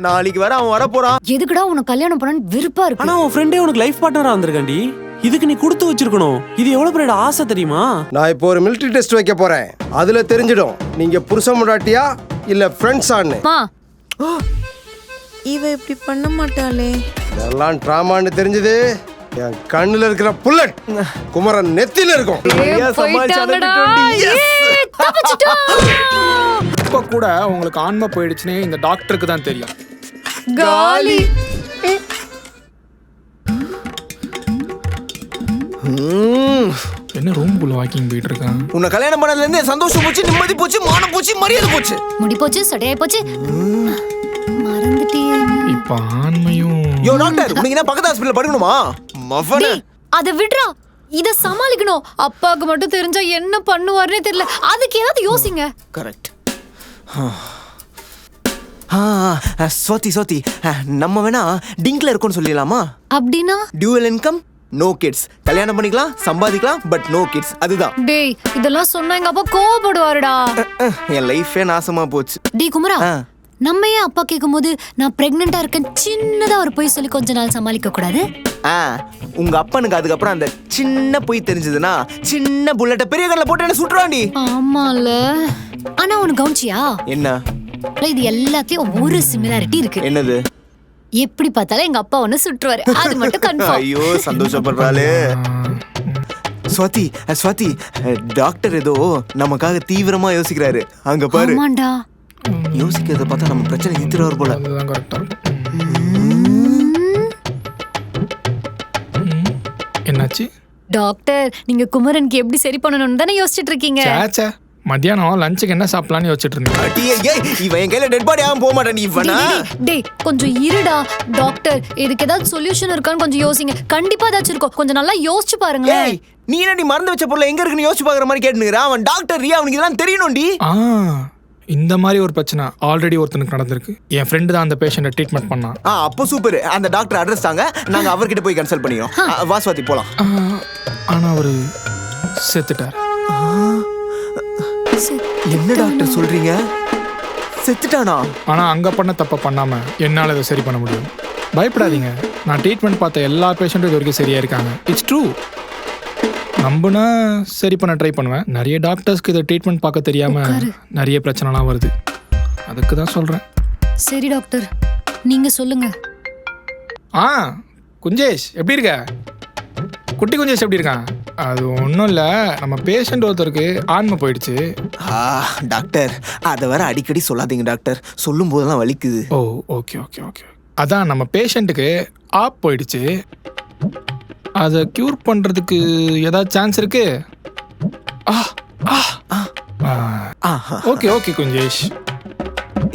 நாளைக்கு வர அவன் வர போறான். எதுக்குடா உனக்கு கல்யாணம் பண்ணன்னு விருப்பா இருக்கு? ஆனா உன் ஃப்ரெண்டே உனக்கு லைஃப் பார்ட்னரா வந்திருக்காண்டி. இதுக்கு நீ கொடுத்து வச்சிருக்கணும். இது எவ்வளவு பெரிய ஆசை தெரியுமா? நான் இப்போ ஒரு மிலிட்டரி டெஸ்ட் வைக்க போறேன். அதுல தெரிஞ்சிடும் நீங்க புருஷன் முடாட்டியா இல்ல ஃப்ரெண்ட்ஸான்னு. மா இவ இப்படி பண்ண மாட்டாளே. இதெல்லாம் டிராமான்னு தெரிஞ்சது என் கண்ணுல இருக்கிற புல்லட் குமரன் நெத்தில இருக்கும். இப்ப கூட உங்களுக்கு ஆன்மை போயிடுச்சுன்னே இந்த டாக்டருக்கு தான் தெரியும். காலி. என்ன ரூம்குள்ள வாக்கிங் போயிட்டு இருக்கான்? உன்னை கல்யாணம் பண்ணதுல இருந்து சந்தோஷம் போச்சு, நிம்மதி போச்சு, மானம் போச்சு, மரியாதை போச்சு. முடி போச்சு, சடையாய் போச்சு. மறந்துட்டியே. இப்ப ஆன்மையும். யோ டாக்டர், உனக்கு என்ன பக்கத்து ஹாஸ்பிடல்ல படுக்கணுமா? மஃபன. அத விடுறா. இத சமாளிக்கணும். அப்பாக்கு மட்டும் தெரிஞ்சா என்ன பண்ணுவாருன்னே தெரியல. அதுக்கு ஏதாவது யோசிங்க. கரெக்ட். சோத்தி நம்ம வேணா டிங்க்ல இருக்கும்னு சொல்லிடலாமா? அப்படின்னா டியூவல் இன்கம், நோ கிட்ஸ். கல்யாணம் பண்ணிக்கலாம், சம்பாதிக்கலாம், பட் நோ கிட்ஸ். அதுதான். டேய், இதெல்லாம் சொன்னா எங்க அப்பா கோவப்படுவாருடா. என் லைஃபே நாசமா போச்சு. டேய் குமரா, நம்ம ஏன் அப்பா கேட்கும்போது நான் பிரெக்னெண்டா இருக்கேன் சின்னதா ஒரு பொய் சொல்லி கொஞ்ச நாள் சமாளிக்க கூடாது? உங்க அப்பனுக்கு அதுக்கப்புறம் அந்த சின்ன பொய் தெரிஞ்சதுன்னா சின்ன புல்லட்ட பெரிய கல்ல போட்டு என்ன சுட்டுறாண்டி. ஆமால. ஆனா உனக்கு கவுன்சியா என்ன? இது எல்லாத்தையும் ஒரு சிமிலாரிட்டி இருக்கு. என்னது? எப்படி பார்த்தாலும் எங்க அப்பா ஒண்ணு சுட்டுவாரு. அது மட்டும் கன்ஃபார்ம். ஐயோ சந்தோஷப்படுறாளே. ஸ்வாதி, டாக்டர் ஏதோ நமக்காக தீவிரமா யோசிக்கிறாரு. அங்க பாரு. ஆமாண்டா. யோசிக்கிறத பார்த்தா நம்ம பிரச்சனை தீர்த்துறாரு போல. அதுதான் கரெக்டா. என்னாச்சு டாக்டர்? நீங்க குமரனுக்கு எப்படி சரி பண்ணணும்னு தானே யோசிச்சுட்டு இருக்கீங்க? சேச்சே, மத்தியானம் லஞ்சுக்கு என்ன சாப்பிடலான்னு யோசிச்சுட்டு இருந்தேன். இவன் என் கையில டெட் பாடி ஆகும் போக மாட்டான். இவனா? டேய் கொஞ்சம் இருடா டாக்டர். இதுக்கு ஏதாவது சொல்யூஷன் இருக்கான்னு கொஞ்சம் யோசிங்க. கண்டிப்பா ஏதாச்சும் இருக்கும். கொஞ்சம் நல்லா யோசிச்சு பாருங்க. நீ என்னடி மறந்து வச்ச பொருள் எங்க இருக்குன்னு யோசிச்சு பாக்குற மாதிரி கேட்டுனுக்குற? அவன் டாக்டர் ரியா, அவனுக்கு இதெல்லாம் தெரியணும்டி. இந்த மாதிரி ஒரு பிரச்சனை ஆல்ரெடி ஒருத்தனுக்கு நடந்திருக்கு. என் ஃப்ரெண்டு தான் அந்த பேஷண்ட்டை ட்ரீட்மெண்ட் பண்ணான். அப்போ சூப்பர். அந்த டாக்டர் அட்ரஸ் தாங்க, நாங்க அவர்கிட்ட போய் கன்சல்ட் பண்ணிக்கிறோம். வாஸ்வாதி போலாம். ஆனா அவரு செத்துட்டார். என்ன டாக்டர் சொல்றீங்க? செத்துட்டானா? ஆனா அங்க பண்ண தப்ப பண்ணாம என்னால இதை சரி பண்ண முடியும். பயப்படாதீங்க. நான் ட்ரீட்மெண்ட் பார்த்த எல்லா பேஷண்ட்டும் இது வரைக்கும் சரியா இருக்காங்க. It's true. நம்புனா சரி பண்ண ட்ரை பண்ணுவேன். நிறைய டாக்டர்ஸ்க்கு இதை ட்ரீட்மெண்ட் பார்க்க தெரியாம நிறைய பிரச்சனைலாம் வருது. அதுக்கு தான் சொல்றேன். சரி டாக்டர், நீங்க சொல்லுங்க. குஞ்சேஷ் எப்படி இருக்க? குட்டி குஞ்சேஷ் எப்படி இருக்கான்? அது ஒன்றும் இல்லை, நம்ம பேஷண்ட் ஒருத்தருக்கு ஆன்மை போயிடுச்சு. டாக்டர் அதை வேற அடிக்கடி சொல்லாதீங்க டாக்டர். சொல்லும் போதெல்லாம் வலிக்குது. ஓ ஓகே ஓகே ஓகே. அதான் நம்ம பேஷண்ட்டுக்கு ஆப் போயிடுச்சு. அதை க்யூர் பண்ணுறதுக்கு ஏதாவது சான்ஸ் இருக்கு? ஓகே ஓகே குஞ்சேஷ்.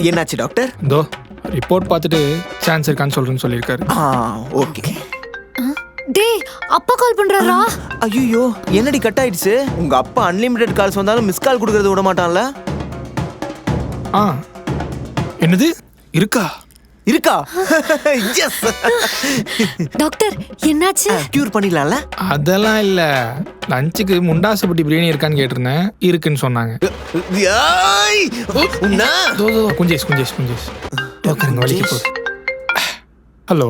என்னாச்சு டாக்டர்? இதோ ரிப்போர்ட் பார்த்துட்டு சான்ஸ் இருக்கான்னு சொல்றேன்னு சொல்லியிருக்காரு. ஓகே. டேய் அப்பா கால் பண்றாரா? ஐயோ என்னடி கட் ஆயிடுச்சு? உங்க அப்பா அன்லிமிட்டெட் கால்ஸ் வந்தாலும் மிஸ் கால் கொடுக்கறது விட மாட்டான்ல? என்னது இருக்கா? எஸ். டாக்டர் என்னாச்சு? கியூர் பண்ணிடலாம்ல? அதெல்லாம் இல்ல, லஞ்சுக்கு முண்டாசப்பட்டி பிரியாணி இருக்கான்னு கேட்டிருந்தேன். இருக்குன்னு சொன்னாங்க. குஞ்சேஷ் குஞ்சேஷ் குஞ்சேஷ் உட்காருங்க, வலிக்க போகுது. ஹலோ,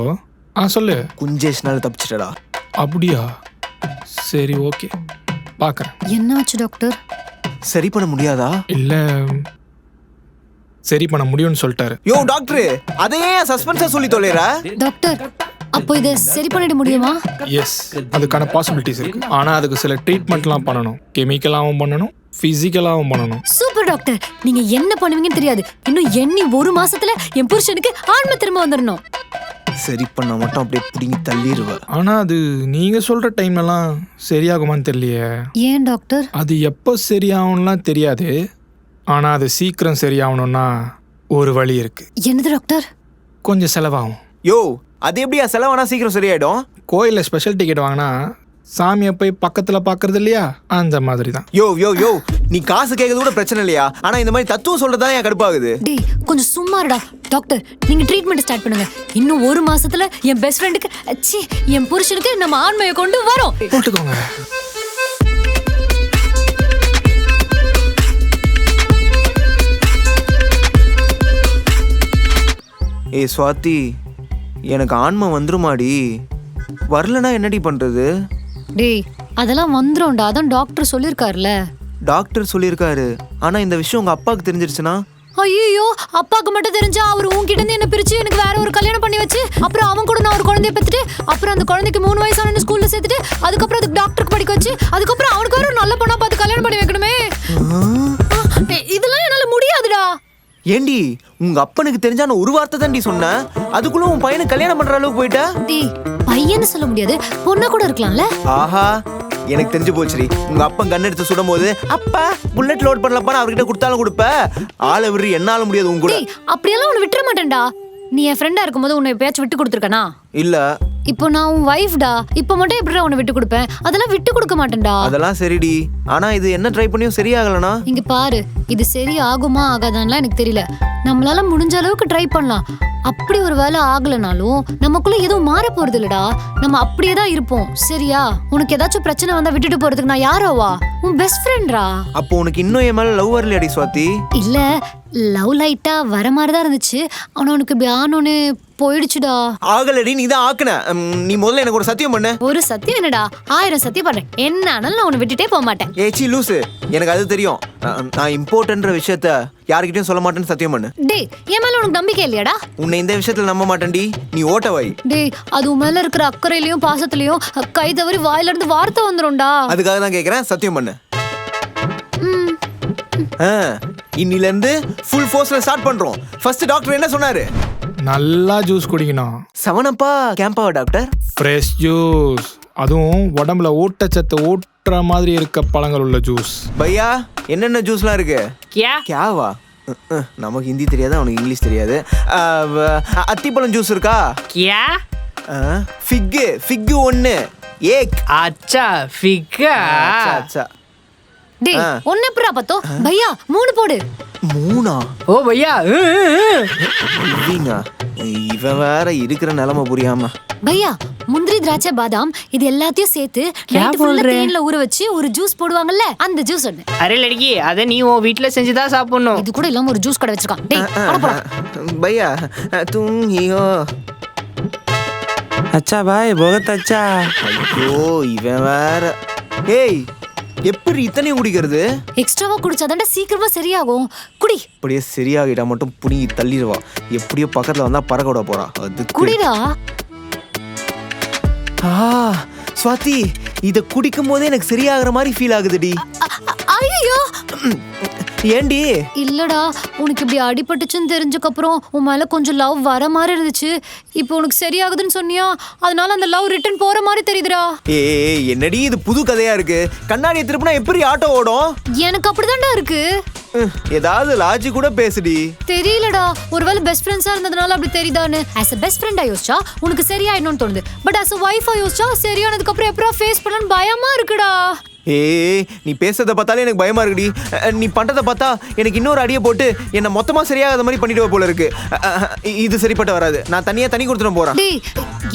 சொல்லு. குஞ்சேஷ்னால தப்பிச்சிட்டடா. அப்படியா? சரி ஓகே, பார்க்குறேன். என்னாச்சு டாக்டர்? சரி பண்ண முடியாதா? இல்ல சரி பண்ண முடியும்னு சொல்லிட்டாரு. யோ டாக்டர், அதையே சஸ்பென்ஸா சொல்லி தொலைறா? டாக்டர் அப்போ இதை சரி பண்ணிட முடியுமா? எஸ், அதுக்கான பாசிபிலிட்டிஸ் இருக்கு. ஆனா அதுக்கு சில ட்ரீட்மெண்ட்லாம் பண்ணணும். கெமிக்கலாகவும் பண்ணணும், பிசிக்கலாகவும் பண்ணணும். சூப்பர் டாக்டர், நீங்க என்ன பண்ணுவீங்கன்னு தெரியாது. இன்னும் எண்ணி ஒரு மாசத்துல என் புருஷனுக்கு ஆன்மை திரும்ப வந்துடணும். சரி பண்ண மட்டும் அப்படியே பிடிங்கி தள்ளிடுவ. ஆனா அது நீங்க சொல்ற டைம்லாம் சரியாகுமான்னு தெரியலையே. ஏன் டாக்டர்? அது எப்போ சரியாகும்லாம் தெரியாது. ஆனா அது சீக்கிரம் சரியாகணும்னா ஒரு வழி இருக்கு. என்னது டாக்டர்? கொஞ்சம் செலவாகும். யோ அது எப்படியா செலவானா சீக்கிரம் சரியாயிடும்? கோயிலில் ஸ்பெஷல் டிக்கெட் வாங்கினா சாமியை போய் பக்கத்துல பாக்குறது இல்லையா, அந்த மாதிரி தான். யோ நீ காசு கேட்கறது கூட பிரச்சனை இல்லையா? ஆனா இந்த மாதிரி தத்துவம் சொல்றதுதான் என் கடுப்பாகுது. டேய் கொஞ்சம் சும்மாருடா. டாக்டர் நீங்க ட்ரீட்மெண்ட் ஸ்டார்ட் பண்ணுங்க. இன்னும் ஒரு மாசத்துல என் பெஸ்ட் ஃப்ரெண்டுக்கு என் புருஷனுக்கு நம்ம ஆண்மையை கொண்டு வரோம். போட்டுக்கோங்க. ஏய் சுவாதி, எனக்கு ஆன்மா வந்துருமாடி? வரலனா என்னடி பண்றது? டேய் அதெல்லாம் வந்துரும்டா, அதான் டாக்டர் சொல்லியிருக்காருல. டாக்டர் சொல்லியிருக்காரு, ஆனா இந்த விஷயம் உங்க அப்பாவுக்கு தெரிஞ்சிருச்சுன்னா? ஐயோ, அப்பாக்கு மட்டும் தெரிஞ்சா அவர் உன்கிட்ட இருந்து என்ன பிரிச்சு எனக்கு வேற ஒரு கல்யாணம் பண்ணி வச்சு அப்புறம் அவன் கூட நான் ஒரு குழந்தைய பெத்துட்டு அப்புறம் அந்த குழந்தைக்கு 3 வயசான ஸ்கூல்ல சேர்த்துட்டு அதுக்கப்புறம் அதுக்கு டாக்டருக்கு படிக்க வச்சு அதுக்கப்புறம் அவனுக்கு வேற ஒரு நல்ல பொண்ணா பார்த்து கல்யாணம் பண்ணி வைக்கணுமே. இதெல்லாம் என்னால முடியாதுடா. ஏண்டி, உங்க அப்பனுக்கு தெரிஞ்சா நான் ஒரு வார்த்தை தான்டி சொன்னேன், அதுக்குள்ள உன் பையனை கல்யாணம் பண்ற அளவுக்கு போயிட்டா? டேய் பையன்னு சொல்ல முடியாது, பொண்ணா கூட இருக்கலாம்ல. ஆஹா, எனக்கு தெரிஞ்சு போச்சுடி. உங்க அப்பன் கன் எடுத்து சுடும் போது அப்பா புல்லட் லோட் பண்ணலப்பா அவர்கிட்ட கொடுத்தாலும் கொடுப்ப. ஆளை விடு, என்னால முடியாது உங்க கூட. டேய் அப்படியெல்லாம் உன்னை விட்டுற மாட்டேன்டா. நீ என் ஃப்ரெண்டா இருக்கும்போது உன்னை எப்பயாச்சும் விட்டு கொடுத்துருக்கனா? இல்ல. இப்போ நான் உன் வைஃப்டா, இப்போ மட்டும் எப்படிடா உன்னை விட்டு கொடுப்பேன்? அதெல்லாம் விட்டு கொடுக்க மாட்டேன்டா. அதெல்லாம் சரிடி, ஆனா இது என்ன ட்ரை பண்ணியும் சரியாகலனா? இங்க பாரு, இது சரி ஆகுமா ஆகாதான்லாம் எனக்கு தெரியல. நம்மளால முடிஞ்ச அளவுக்கு ட்ரை பண்ணலாம். அப்படி ஒரு வேலை ஆகலனாலும் நமக்குள்ள எதுவும் மாற போறது இல்லடா. நம்ம அப்படியே தான் இருப்போம், சரியா? உனக்கு ஏதாச்சும் பிரச்சனை வந்தா விட்டுட்டு போறதுக்கு நான் யாரோவா? உன் பெஸ்ட் ஃப்ரெண்ட்ரா. அப்போ உனக்கு இன்னும் என் மேல லவ் வரலையாடி சுவாதி? இல்ல, லவ் லைட்டா வர மாதிரி தான் இருந்துச்சு. ஆனா உனக்கு இப்படி ஆனோன்னு போயிடுச்சுடா. ஆகலடி, நீ தான் ஆக்குன. நீ முதல்ல எனக்கு ஒரு சத்தியம் பண்ணு. ஒரு சத்தியம் என்னடா, 1000 சத்தியம் பண்றேன். என்ன ஆனாலும் நான் உன்னை விட்டுட்டே போக மாட்டேன். ஏச்சி லூசு, எனக்கு அது தெரியும். நான் இம்பார்ட்டன்ற விஷயத்த யார்கிட்டயும் சொல்ல மாட்டேன்னு சத்தியம் பண்ணு. டேய் என் மேல உனக்கு நம்பிக்கை இல்லையாடா? உன்னை இந்த விஷயத்துல நம்ப மாட்டேன்டி, நீ ஓட்டவாய். டேய் அது உன் மேல இருக்கிற அக்கறையிலயும் பாசத்துலயும் கை தவறி வாயில இருந்து வார்த்தை வந்துரும்டா. அதுக்காக தான் கேக்குறேன், சத்தியம் பண்ணு. இன்னில இருந்து ஃபுல் ஃபோர்ஸ்ல ஸ்டார்ட் பண்றோம். ஃபர்ஸ்ட் டாக்டர் என்ன சொன்னாரு? நல்லா ஜூஸ் குடிக்கணும். 7 கேம்பாவா டாக்டர்? ஃப்ரெஷ் ஜூஸ், அதுவும் உடம்புல ஊட்டச்சத்து ஊட்டுற மாதிரி இருக்க பழங்கள் உள்ள ஜூஸ். பையா, என்னென்ன ஜூஸ்லாம் இருக்கு? கேவா? நமக்கு ஹிந்தி தெரியாது, அவனுக்கு இங்கிலீஷ் தெரியாது. அத்திப்பழம் ஜூஸ் இருக்கா? ஃபிக்கு 1 ஏக். अच्छा फिगा அச்சா. டேய் ஒண்ணு எப்பறா பத்தோ? பையா 3 போடு. 3? ओ भैया இல்லைங்க, இவன் வேற இருக்கிற நிலைமை புரியாம. பையா முந்திரி திராட்சை பாதாம் இது எல்லாத்தையும் சேர்த்து நைட் ஃபுல்லா தேன்ல ஊற வச்சு ஒரு ஜூஸ் போடுவாங்கல்ல, அந்த ஜூஸ் ஒண்ணு. अरे लड़की अदे நீ உன் வீட்ல செஞ்சு தான் சாப்பிடணும். இது கூட இல்லாம ஒரு ஜூஸ் கடை வச்சிருக்கான். டேய் போடா போடா. பையா तुम ही हो. अच्छा भाई बहुत अच्छा. ஐயோ இவன் வேற. ஏய், எப்படி இத்தனையும் குடிக்கிறது? எக்ஸ்ட்ராவா குடிச்சாதான்டா சீக்கிரமா சரியாகும். குடி. அப்படியே சரியாகிட்டா மட்டும் புடிங்கி தள்ளிடுவா. எப்படியோ பக்கத்துல வந்தா பறக்க விட போறா. அது குடிடா. ஸ்வாதி, இத குடிக்கும் போதே எனக்கு சரியாகிற மாதிரி ஃபீல் ஆகுதுடி. ஐயோ ஏண்டி? இல்லடா, உனக்கு இப்படி அடிபட்டுச்சுன்னு தெரிஞ்சதுக்கு அப்புறம் உன் மேல கொஞ்சம் லவ் வர மாதிரி இருந்துச்சு. இப்போ உனக்கு சரியாகுதுன்னு சொன்னியா, அதனால அந்த லவ் ரிட்டர்ன் போற மாதிரி தெரியுதுடா. ஏய் என்னடி இது புது கதையா இருக்கு? கண்ணாடி திருப்பினா எப்படி ஆட்டோ ஓடும்? எனக்கு அப்படிதான்டா இருக்கு. ஏதாவது லாஜிக் கூட பேசுடி. தெரியலடா, ஒருவேளை பெஸ்ட் ஃப்ரெண்ட்ஸா இருந்ததுனால அப்படி தெரியுதான்னு. ஆஸ் a பெஸ்ட் ஃப்ரெண்டா யோசிச்சா உனக்கு சரியாயிடணும்னு தோணுது. பட் ஆஸ் a வைஃபா யோசிச்சா சரியானதுக்கு அப்புறம் எப்பறம் ஃபேஸ் பண்ணணும்னு பயமா இருக்குடா. ஏய் நீ பேசுறத பார்த்தாலே எனக்கு பயமா இருக்குடி. நீ பண்றத பார்த்தா எனக்கு இன்னொரு அடியை போட்டு என்ன மொத்தமா சரியாகாத மாதிரி பண்ணிடுவ போல இருக்கு. இது சரிப்பட்டு வராது. நான் தனி கொடுத்துட போறேன். டேய்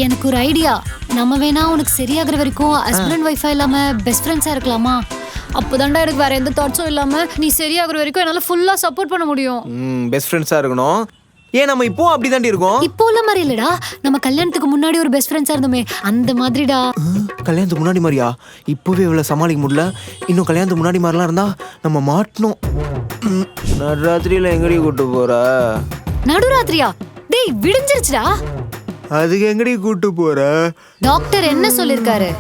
எனக்கு ஒரு ஐடியா. நம்ம வேணா உனக்கு சரியாகிற வரைக்கும் ஹஸ்பண்ட் வைஃபா இல்லாம பெஸ்ட் ஃப்ரெண்ட்ஸா இருக்கலாமா? அப்போதான்டா எனக்கு வேற எந்த தாட்ஸும் இல்லாம நீ சரியாகிற வரைக்கும் என்னால ஃபுல்லா சப்போர்ட் பண்ண முடியும். பெஸ்ட் ஃப்ரெண்ட்ஸா இருக்கணும். ஏன் நம்ம இப்போ அப்படிதாண்டி இருக்கோம்? இப்போ உள்ள மாதிரி இல்லடா, நம்ம கல்யாணத்துக்கு முன்னாடி ஒரு பெஸ்ட் ஃப்ரெண்ட்ஸா இருந்தோமே அந்த மாதிரிடா. கல்யாணத்துக்கு முன்னாடி மாதிரியா? இப்பவே இவ்வளவு சமாளிக்க முடியல, இன்னும் கல்யாணத்துக்கு முன்னாடி மாதிரிலாம் இருந்தா நம்ம மாட்டணும். நடுராத்திரியில எங்கடி கூட்டு போற? நடுராத்திரியா? டேய் விடிஞ்சிருச்சுடா. அதுக்கு எங்கடி கூட்டு போற? டாக்டர் என்ன சொல்லிருக்காரு?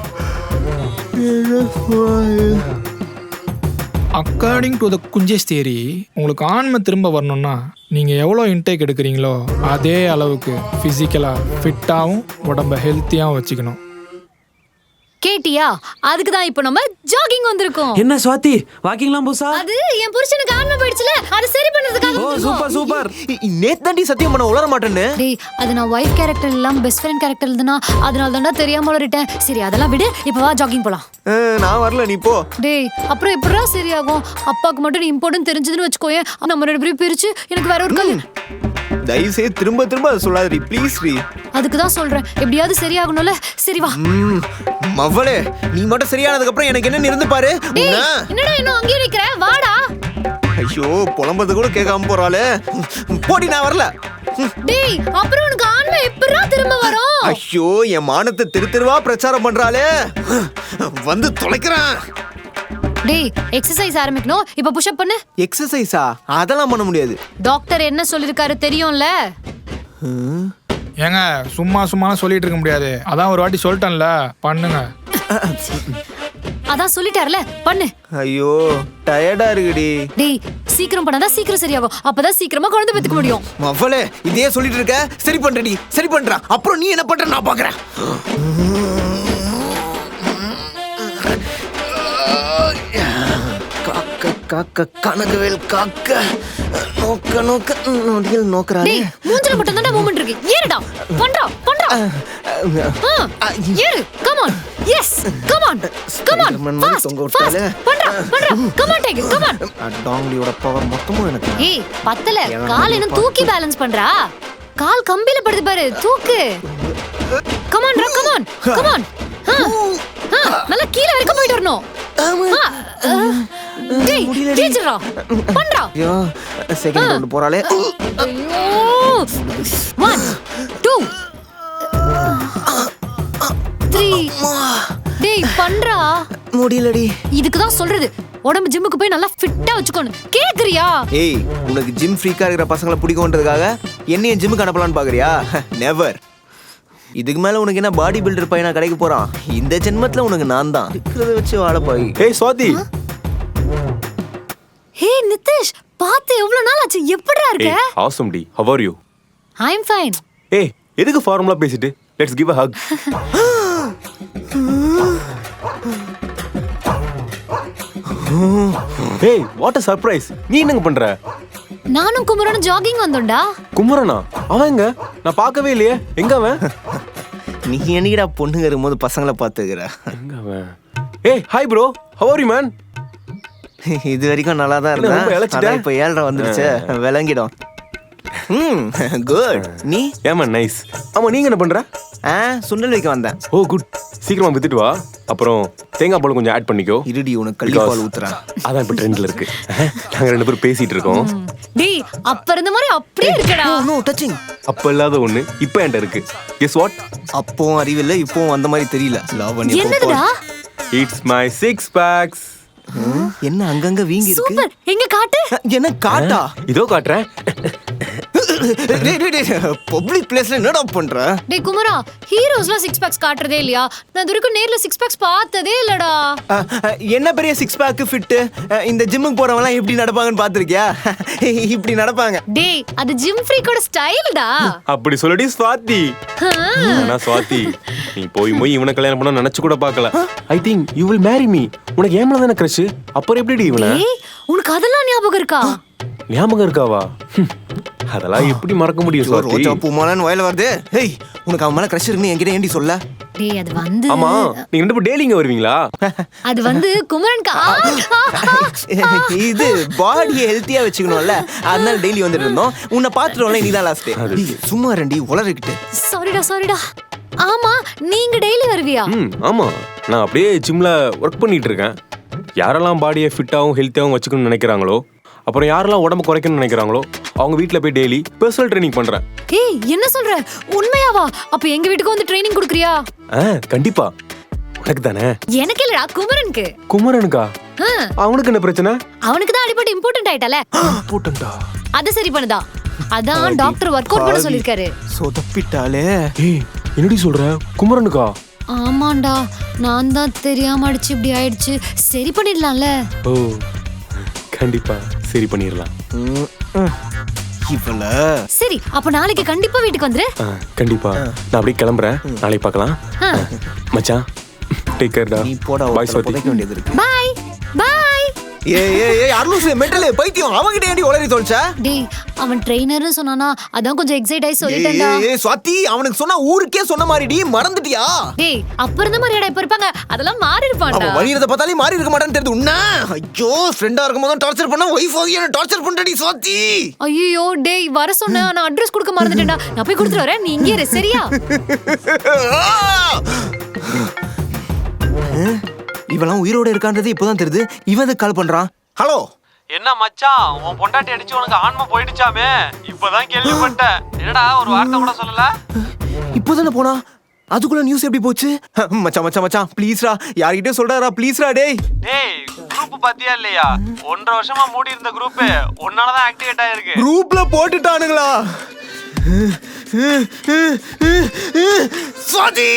அக்கார்டிங் டு த குஞ்சஸ் தியரி, உங்களுக்கு ஆன்மை திரும்ப வரணும்னா நீங்கள் எவ்வளோ இன்டேக் எடுக்கிறீங்களோ அதே அளவுக்கு ஃபிசிக்கலாக ஃபிட்டாகவும் உடம்ப ஹெல்த்தியாகவும் வச்சுக்கணும். கேட்டியா? அதுக்கு தான் இப்போ நம்ம ஜாகிங் வந்திருக்கோம். என்ன சுவாதி, வாக்கிங்லாம் போசா? அது என் புருஷனுக்கு ஆன்மை போயிடுச்சுல, அது சரி பண்றதுக்காக. ஓ சூப்பர் சூப்பர். நேத்தாண்டி சத்தியம் பண்ண உளர மாட்டேன்னு. டேய் அது நான் வைஃப் கேரக்டர் இல்லாம பெஸ்ட் ஃப்ரெண்ட் கேரக்டர் இருந்தனா அதனால தான்டா தெரியாம உளறிட்டேன். சரி அதெல்லாம் விடு, இப்போ வா ஜாகிங் போலாம். நான் வரல, நீ போ. டேய் அப்புறம் எப்படிடா சரியாகும்? அப்பாக்கு மட்டும் நீ இம்பார்ட்டன்ட் தெரிஞ்சதுன்னு வச்சுக்கோயேன், நம்ம 2 பேரும் பிரிச்சு எனக்கு வேற ஒரு கல்யாணம். தயவு செய்து திரும்ப அதை சொல்லாதடி ப்ளீஸ் ரீ. அதுக்கு தான் சொல்றேன், எப்படியாவது சரியாகணும்ல. சரி வா. மவளே, நீ மட்டும் சரியானதுக்கு அப்புறம் எனக்கு என்ன இருந்து பாரு. என்னடா இன்னும் அங்கேயே நிக்கிற? வாடா. ஐயோ புலம்பது கூட கேட்காம போறாளே. போடி, நான் வரல. டேய் அப்புறம் உனக்கு ஆன்மை எப்பறா திரும்ப வரும்? ஐயோ என் மானத்தை தெரு தெருவா பிரச்சாரம் பண்றாளே, வந்து தொலைக்கிறேன். டேய் எக்ஸசைஸ் ஆரம்பிக்கணும். இப்ப புஷ் அப் பண்ணு. எக்ஸசைஸா? அதெல்லாம் பண்ண முடியாது. டாக்டர் என்ன சொல்லிருக்காரு தெரியும்ல? ஏங்க சும்மா சும்மா சொல்லிட்டு இருக்க முடியாது. அதான் ஒரு வாட்டி சொல்லிட்டேன்ல, பண்ணுங்க. அதான் சொல்லிட்டாருல, பண்ணு. ஐயோ டயர்டா இருக்குடி. டேய் சீக்கிரம் பண்ணாதான் சீக்கிரம் சரியாகும். அப்பதான் சீக்கிரமா குழந்தை பெத்துக்க முடியும். மவளே இதே சொல்லிட்டு இருக்க. சரி பண்றடி, சரி பண்றா. அப்புறம் நீ என்ன பண்ற நான் பாக்குறேன். காக்க காக்க கனகவேல் காக்க நோக்க நோக்க நொடியில் நோக்கறானே. டேய் மூஞ்சில மட்டும் தான் மூவ்மெண்ட் இருக்கு. ஏறுடா. பண்றா பண்றா. ஏறு. Come on. Yes come on. Come on. Fast fast. பண்றா பண்றா. Come on take. Come on. டாங்லியோட பவர் மொத்தமும் எனக்கு. ஏய் பத்தல. கால் இன்னும் தூக்கி பேலன்ஸ் பண்றா. கால் கம்பில படுது பாரு. தூக்கு. கம் ஆன் ரா. Come on. Come on. நல்லா கீழ வரைக்கும் போயிட்டு வரணும். டேய் டீச்சரா பண்றா. ஐயோ செகண்ட் ரவுண்ட் போறாளே. ஐயோ 1 2 3 டேய் பண்றா. முடியலடி. இதுக்கு தான் சொல்றது உடம்பு ஜிம்முக்கு போய் நல்லா ஃபிட்டா வச்சுக்கணும். கேக்குறியா? ஏய் உனக்கு ஜிம் ஃப்ரீக்கா இருக்கிற பசங்களை பிடிக்கும்ன்றதுக்காக என்னைய ஜிம்முக்கு அனுப்பலான்னு பாக்குறியா? நெவர். இதுக்கு மேல உனக்கு என்ன பாடி பில்டர் பையனா கிடைக்க போறான்? இந்த ஜென்மத்துல உனக்கு நான் தான் இருக்கிறத வச்சு வாழ போய். ஏய் சுவாதி. ஹே நிதிஷ், பாத்து எவ்வளவு நாள் ஆச்சு. எப்படிடா இருக்க? ஏய் awesome டி. How are you? I'm fine. ஏய் எதுக்கு ஃபார்முலா பேசிட்டு? Let's give a hug. ஏய் வாட் a surprise. நீ என்னங்க பண்ற? நானும் குமரனும் ஜாகிங் வந்தோம்டா. குமரனா? அவன் எங்க? நான் பார்க்கவே இல்லையே. எங்க அவன்? நீ என்னடா பொண்ணுங்க இருக்கும்போது பசங்களை பாத்துக்கிற? எங்க அவன்? ஏய் hi bro. How are you man? இது வரைக்கும் நல்லா தான் ரொம்ப இருந்தேன். இளைச்சிட்ட? ஆனா இப்ப 7:30 வந்துருச்சு. விளங்கிடும். குட். நீ? ஏமா நைஸ். ஆமா நீங்க என்ன பண்ற? சுண்டல் வைக்க வந்தேன். ஓ குட். சீக்கிரமா வித்துட்டு வா. அப்புறம் தேங்காய் பால் கொஞ்சம் ஆட் பண்ணிக்கோ. இருடி உனக்கு கள்ளி பால் ஊத்துறேன். அதான் இப்ப ட்ரெண்ட்ல இருக்கு. நாங்க ரெண்டு பேரும் பேசிட்டு இருக்கோம். டேய் அப்ப இருந்த மாதிரி அப்படியே இருக்கடா. No touching. அப்ப இல்லாத ஒண்ணு இப்ப என்கிட்ட இருக்கு. Guess what? அப்பவும் அறிவில்ல, இப்பவும் அந்த மாதிரி தெரியல. லாவண்யா என்னதுடா? It's my 6 packs. என்ன அங்கங்க வீங்கி இருக்கு? சூப்பர். எங்க காட்டு. என்ன காட்டா? இதோ காட்டுறேன். பப்ளிக் பிளேஸ்ல என்னடா பண்ற? டேய் குமரா, ஹீரோஸ்லாம் 6 பேக்ஸ் காட்டுறதே இல்லையா? நான் இதுவரைக்கும் நேர்ல 6 பேக்ஸ் பார்த்ததே இல்லடா. என்ன பெரிய 6 பேக் ஃபிட். இந்த ஜிம்முக்கு போறவங்க எப்படி நடப்பாங்கன்னு பாத்திருக்கியா? இப்படி நடப்பாங்க. டேய் அது ஜிம் ஃப்ரீக்கோட ஸ்டைல்டா. அப்படி சொல்லடி ஸ்வாதி. ஆனா ஸ்வாதி நீ போய் இவனை கல்யாணம் பண்ண நினைச்சு கூட பார்க்கல. I think you will marry me. உனக்கு ஏமல தானே கிரஷ். அப்புறம் எப்படி இவனை? ஏய் உனக்கு அதெல்லாம் ஞாபகம் இருக்கா? ஞாபகம் இருக்காவா? அதெல்லாம் எப்படி மறக்க முடியும் ஸ்வாதி? ரோஜா பூ மாலன் வயல வருது. ஏய் உனக்கு அவன் மேல கிரஷ் இருக்குன்னு என்கிட்ட ஏண்டி சொல்ல? டேய் அது வந்து ஆமா நீங்க ரெண்டு பேரும் டெய்லி இங்க வருவீங்களா? அது வந்து குமரன்கா. இது பாடியை ஹெல்த்தியா வச்சுக்கணும்ல, அதனால டெய்லி வந்துட்டு இருந்தோம். உன்னை பாத்துட்டோம்ல, நீதான் லாஸ்ட். சும்மா ரெண்டி உளறிக்கிட்டு. சாரிடா. ஆமா நீங்க டெய்லி வருவியா? ஆமா நான் அப்படியே ஜிம்ல ஒர்க் பண்ணிட்டு இருக்கேன். யாரெல்லாம் பாடியை ஃபிட்டாகவும் ஹெல்த்தியாகவும் வச்சுக்கணும்னு நினைக்கிறாங்களோ, அப்புறம் யாரெல்லாம் உடம்பு குறைக்கணும்னு நினைக்கிறாங்களோ அவங்க வீட்டில் போய் டெய்லி பர்சனல் ட்ரைனிங் பண்றேன். ஏய் என்ன சொல்ற? உண்மையாவா? அப்ப எங்க வீட்டுக்கு வந்து ட்ரைனிங் கொடுக்குறியா? கண்டிப்பா. உனக்கு தானே? எனக்கு இல்லடா குமரனுக்கு. குமரனுக்கா? அவனுக்கு என்ன பிரச்சனை? அவனுக்கு தான் அடிபட்டு இம்பார்ட்டன்ட் ஆயிட்டால. இம்பார்ட்டன்ட்டா? அது சரி பண்ணுதா. அதான் டாக்டர் ஒர்க் அவுட் பண்ண சொல்லிருக்காரு. சொதப்பிட்டாலே. ஏய் என்னடி சொல்ற? குமரனுக்கா? ஆமாண்டா, நான் தான் தெரியாம அடிச்சு இப்படி ஆயிடுச்சு. சரி பண்ணிடலாம்ல? ஓ கண்டிப்பா சரி பண்ணிடலாம். இவள சரி அப்ப நாளைக்கு கண்டிப்பா வீட்டுக்கு வந்துரு. கண்டிப்பா நான் அப்படியே கிளம்புறேன். நாளைக்கு பார்க்கலாம். மச்சான் டேக் கேர் டா. நீ போடா. பாய் ஸ்வாதி. புதைக்க வேண்டியது இருக்கு. Bye bye. ஏய் அருள்ஸ் மெண்டல் பைத்தியம். அவங்கிட்ட ஏண்டி உளறி தோல்ச்சா? டேய் அவன் ட்ரெய்னர்னு சொன்னானா, அதான் கொஞ்சம் எக்ஸைட் ஆயி சொல்லிட்டேன்டா. ஏய் ஸ்வாதி, அவனுக்கு சொன்னா ஊருக்கே சொன்ன மாதிரிடி. மறந்துட்டியா? டேய் அப்ப இருந்த மாதிரிடா இப்ப இருப்பாங்க. அதெல்லாம் மாறி இருப்பான்டா. அவன் வழியறத பார்த்தாலே மாறி இருக்க மாட்டான்னு தெரியுது. உன்ன ஐயோ ஃப்ரெண்டா இருக்கும்போது டார்ச்சர் பண்ண வைஃப் ஆகி என்ன டார்ச்சர் பண்றடி ஸ்வாதி. ஐயோ டேய் வர சொன்னா நான் அட்ரஸ் கொடுக்க மறந்துட்டேன்டா. நான் போய் கொடுத்துட்டு வரேன். நீ இங்கே இரு சரியா? இவெல்லாம் உயிரோட இருக்கான்றது இப்பதான் தெரியுது. இவன் எதுக்கு கால் பண்றான்? ஹலோ என்ன மச்சான், உன் பொண்டாட்டி அடிச்சு உனக்கு ஆன்மை போயிடுச்சாமே? இப்பதான் கேள்விப்பட்டேன். என்னடா ஒரு வார்த்தை கூட சொல்லல? இப்போதானே போனா, அதுக்குள்ள நியூஸ் எப்படி போச்சு? மச்சான் மச்சான் மச்சான் ப்ளீஸ்ரா, யார்கிட்டயும் சொல்றாரா ப்ளீஸ்ரா டேய். டேய், குரூப் பாத்தியா இல்லையா? 1.5 வருஷமா மூடி இருந்த குரூப் உன்னாலதான் ஆக்டிவேட் ஆயிருக்கு. குரூப்ல போட்டுட்டானுங்களா? சுவாதி!